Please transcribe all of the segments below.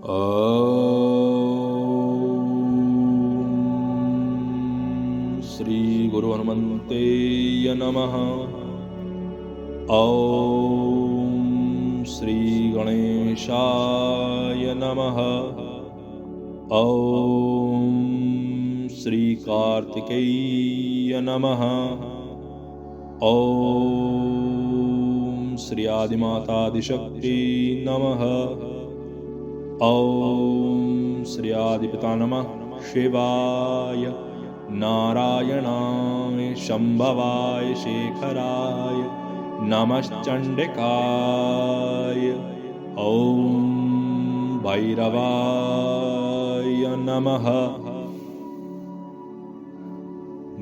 ॐ श्री गुरु हनुमते नमः। ॐ श्री गणेशाय नमः। ॐ श्री कार्तिकेय नमः। ॐ श्री आदिमातादिशक्ति नमः। ॐ श्री आदिपिता नमः शिवाय नारायणाय शंभवाय शेखराय नमश्चंडिकाय। ॐ भैरवाय नमः।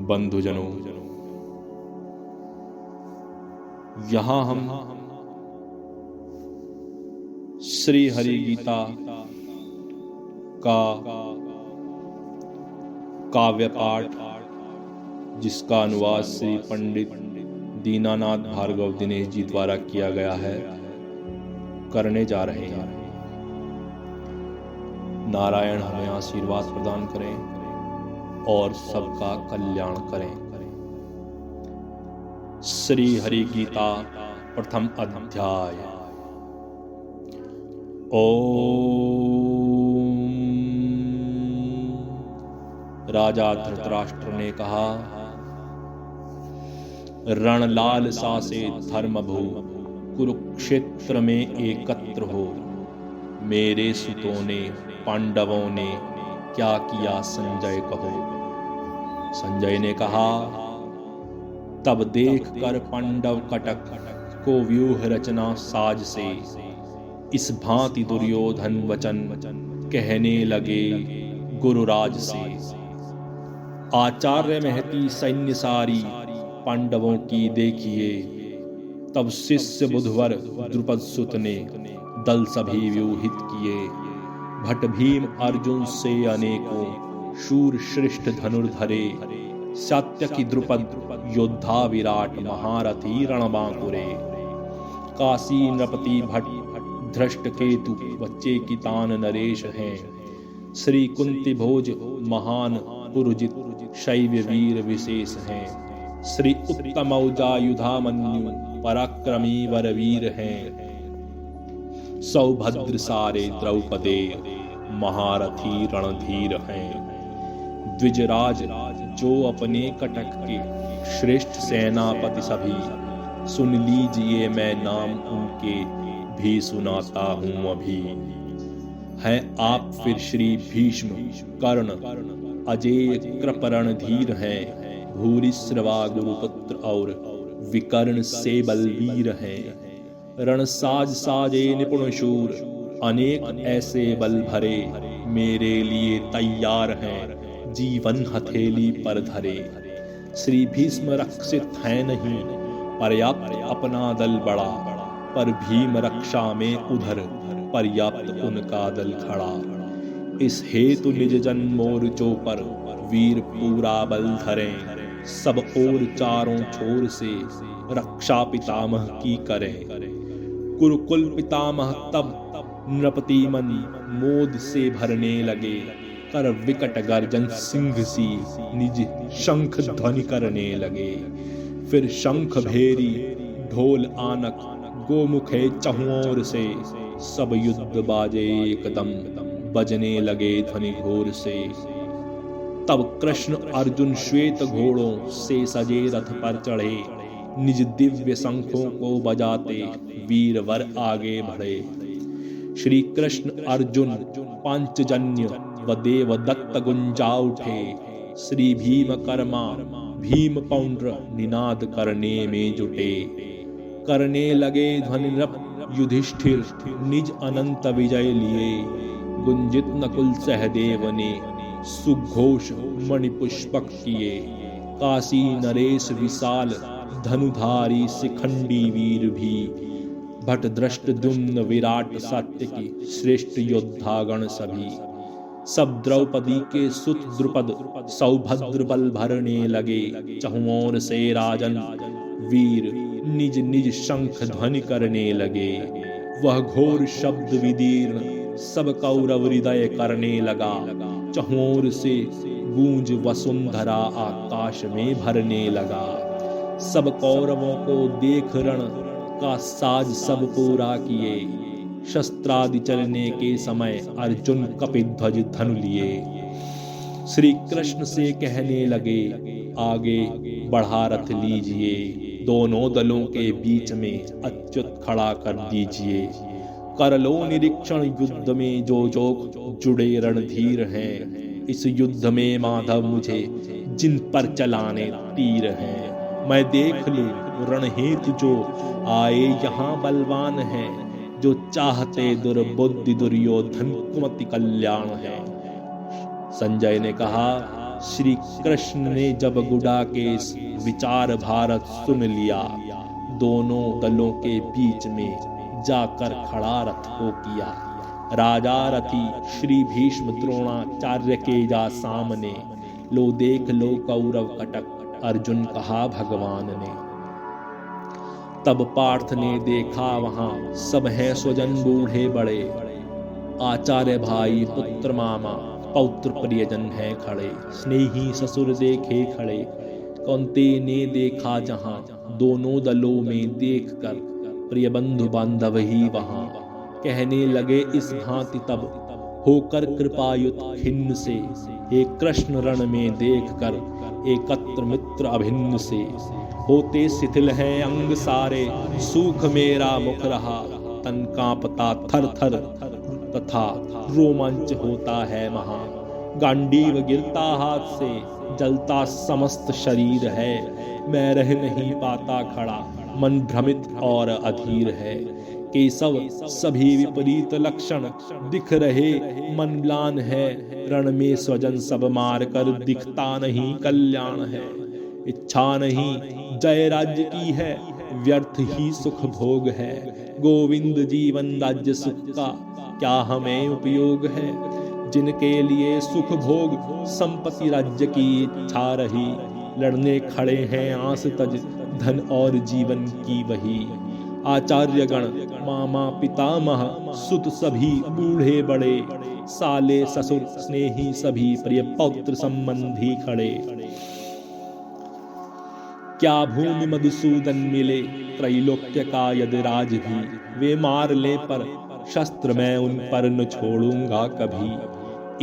बंधुजनों, यहाँ हम श्री हरि गीता का काव्य पाठ, जिसका अनुवाद श्री पंडित दीनानाथ भार्गव दिनेश जी द्वारा किया गया है, करने जा रहे हैं। नारायण हमें आशीर्वाद प्रदान करें और सबका कल्याण करें। श्री हरि गीता प्रथम अध्याय। ओम। राजा धृतराष्ट्र ने कहा, रणलालसा से धर्मभू कुरुक्षेत्र में एकत्र हो। मेरे सुतों ने, पांडवों ने क्या किया संजय कहो। संजय ने कहा, तब देख कर पांडव कटक को व्यूह रचना साज से इस भांति दुर्योधन वचन कहने लगे गुरुराज से। आचार्य महती सैन्य सारी पांडवों की देखिए। तब शिष्य बुधवर द्रुपद सुत ने दल सभी व्यूहित किए। भट भीम अर्जुन से अनेकों शूर श्रेष्ठ धनुर्धरे। सात्यकी द्रुपद योद्धा विराट महारथी रणबांकुरे। काशी नृपति भट धृष्ट केतु बच्चे की तान नरेश हैं। श्री कुंती भोज महान पुरुजित शैव वीर विशेष हैं। श्री उत्तम युधामन्यु पराक्रमी वरवीर हैं। सौभद्र सारे द्रौपदे महारथी रणधीर हैं। द्विजराज जो अपने कटक के श्रेष्ठ सेनापति सभी, सुन लीजिए मैं नाम उनके भी सुनाता हूं अभी। हैं आप फिर श्री भीष्म कर्ण अजेय कृपरण धीर हैं। भूरिश्रवा गुरुपुत्र और विकर्ण से बलवीर हैं। रणसाज साजे निपुण शूर अनेक ऐसे बल भरे। मेरे लिए तैयार हैं जीवन हथेली पर धरे। श्री भीष्म रक्षित है नहीं पर्याप्त अपना दल बड़ा। पर भीम रक्षा में उधर पर्याप्त उनका दल खड़ा। इस हेतु निज जन मोर्चों पर वीर पूरा बल धरें। सब ओर चारों छोर से रक्षा पितामह की करें। कुरुकुल पितामह तब नृपतिमन मोद से भरने लगे। कर विकट गर्जन सिंह सी निज शंख ध्वनि करने लगे। फिर शंख भेरी ढोल आनक गोमुखे चहुओर से। सब युद्ध बाजे एकदम बजने लगे ध्वनि घोर से। तब कृष्ण अर्जुन श्वेत घोड़ों से सजे रथ पर चढ़े। निज दिव्य शंखों को बजाते वीरवर आगे बढ़े। श्री कृष्ण अर्जुन पांचजन्य व देवदत्त गुंजा उठे। श्री भीम कर्मा भीम पौंड्र निनाद करने में जुटे। करने लगे ध्वनि नृप युधिष्ठिर निज अनंत विजय लिए। गुंजित नकुल सहदेव ने सुघोष मणिपुष्पक किए। काशी नरेश विशाल धनुधारी शिखंडी वीर भी। भट दृष्टद्युम्न विराट सात्यकी श्रेष्ठ योद्धागण सभी। सब द्रौपदी के सुत द्रुपद सौभद्र बल भरने लगे। चहुओर से राजन वीर निज निज शंख ध्वनि करने लगे। वह घोर शब्द विदीर्ण सब कौरव हृदय करने लगा। चहुओर से गूंज वसुंधरा आकाश में भरने लगा। सब कौरवों को देख रण का साज सब पूरा किए। शस्त्रादि चलने के समय अर्जुन कपिध्वज धनु लिए। श्री कृष्ण से कहने लगे, आगे बढ़ा रथ लीजिए, दोनों दलों के बीच में अच्युत खड़ा कर दीजिए। कर लो निरीक्षण युद्ध में जो जुड़े रणधीर हैं। इस युद्ध में माधव मुझे जिन पर चलाने तीर हैं। मैं देख लूं रणहेतु जो आए यहाँ बलवान है। जो चाहते दुर्बुद्धि दुर्योधन कुमति कल्याण है। संजय ने कहा, श्री कृष्ण ने जब गुडा के विचार भारत सुन लिया, दोनों दलों के बीच में जाकर खड़ा रथ को किया। राजा रथी श्री भीष्म द्रोणाचार्य के जा सामने। लो देख लो कौरव कटक, अर्जुन कहा भगवान ने। तब पार्थ ने देखा वहां सब हैं स्वजन बूढ़े बड़े। आचार्य भाई पुत्र मामा पौत्र प्रियजन हैं खड़े। स्नेही ससुर देखे खड़े। कौन्तेय ने देखा जहां, दोनों दलों में देखकर प्रिय बंधु बांधव ही वहां। कहने लगे इस भांति तब होकर कृपायुत खिन्न से। हे कृष्ण रण में देखकर एकत्र मित्र अभिन्न से। होते शिथिल हैं अंग सारे, सूख मेरा मुख रहा। तन कांपता थर थर तथा रोमांच होता है महा। गांडीव गिरता हाथ से, जलता समस्त शरीर है। मैं रह नहीं पाता खड़ा, मन भ्रमित और अधीर है। केशव सभी विपरीत लक्षण दिख रहे, मन म्लान है। रण में स्वजन सब मार कर दिखता नहीं कल्याण है। इच्छा नहीं जय राज्य की है, व्यर्थ ही सुख भोग है। गोविंद जीवन राज्य सुख का क्या हमें उपयोग है। जिनके लिए सुख भोग संपत्ति राज्य की इच्छा रही। लड़ने खड़े हैं आस तज, धन और जीवन की वही। आचार्यगण मामा पितामह सुत सभी बूढ़े बड़े। साले ससुर स्नेही सभी प्रिय पौत्र संबंधी खड़े। क्या भूमि मधुसूदन मिले, त्रैलोक्य का यदि राज भी। वे मार ले पर शस्त्र मैं उन पर न छोड़ूंगा कभी।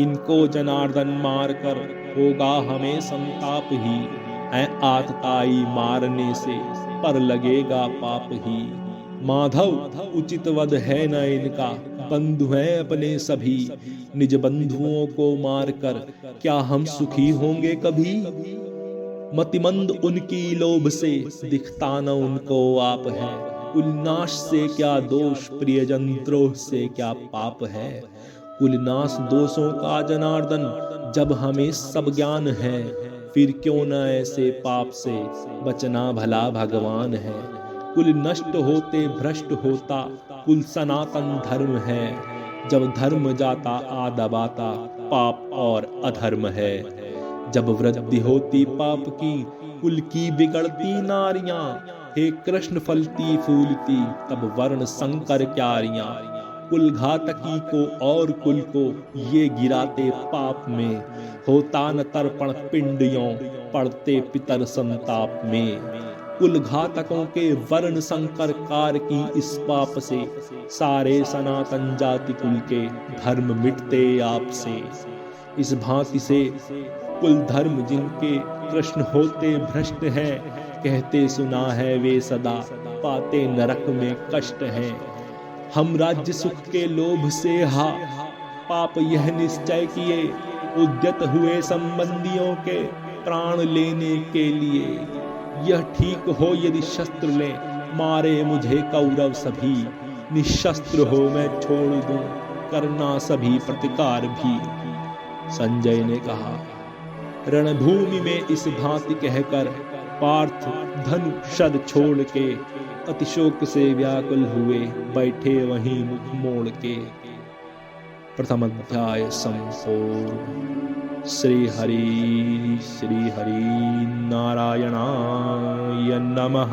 इनको जनार्दन मार कर होगा हमें संताप ही। आतताई मारने से पर लगेगा पाप ही। माधव उचित वध है न इनका, बंधु हैं अपने सभी। निज बंधुओं को मारकर क्या हम सुखी होंगे कभी। मतिमंद उनकी लोभ से दिखता न उनको आप है। कुलनाश से क्या दोष, प्रियजन द्रोह से क्या पाप है। कुलनाश दोषों का जनार्दन जब हमें सब ज्ञान है। फिर क्यों न ऐसे पाप से बचना भला भगवान है। कुल नष्ट होते भ्रष्ट होता कुल सनातन धर्म है। जब धर्म जाता आदबाता पाप और अधर्म है। जब वृद्धि होती पाप की कुल की बिगड़ती नारियां। हे कृष्ण फलती फूलती तब वर्ण संकर क्यारियां। कुल घातकी को और कुल को ये गिराते पाप में। होता न तर्पण पिंडियों पड़ते पितर संताप में। कुल घातकों के वर्ण संकर कार की इस पाप से सारे सनातन जाति कुल के धर्म मिटते आपसे। इस भांति से कुल धर्म जिनके कृष्ण होते भ्रष्ट हैं। कहते सुना है वे सदा पाते नरक में कष्ट हैं। हम राज्य सुख के लोभ से पाप यह निश्चय किए। उद्यत हुए संबंधियों के प्राण लेने के लिए। यह ठीक हो यदि शस्त्र ले मारे मुझे कौरव सभी। निशस्त्र हो मैं छोड़ दूं करना सभी प्रतिकार भी। संजय ने कहा, रणभूमि में इस भांति कहकर पार्थ धनु शद छोड़ के अतिशोक से व्याकुल हुए बैठे वहीं मुख मोड़ के। प्रथम अध्याय संपूर्ण। श्री हरि नारायणाय नमः।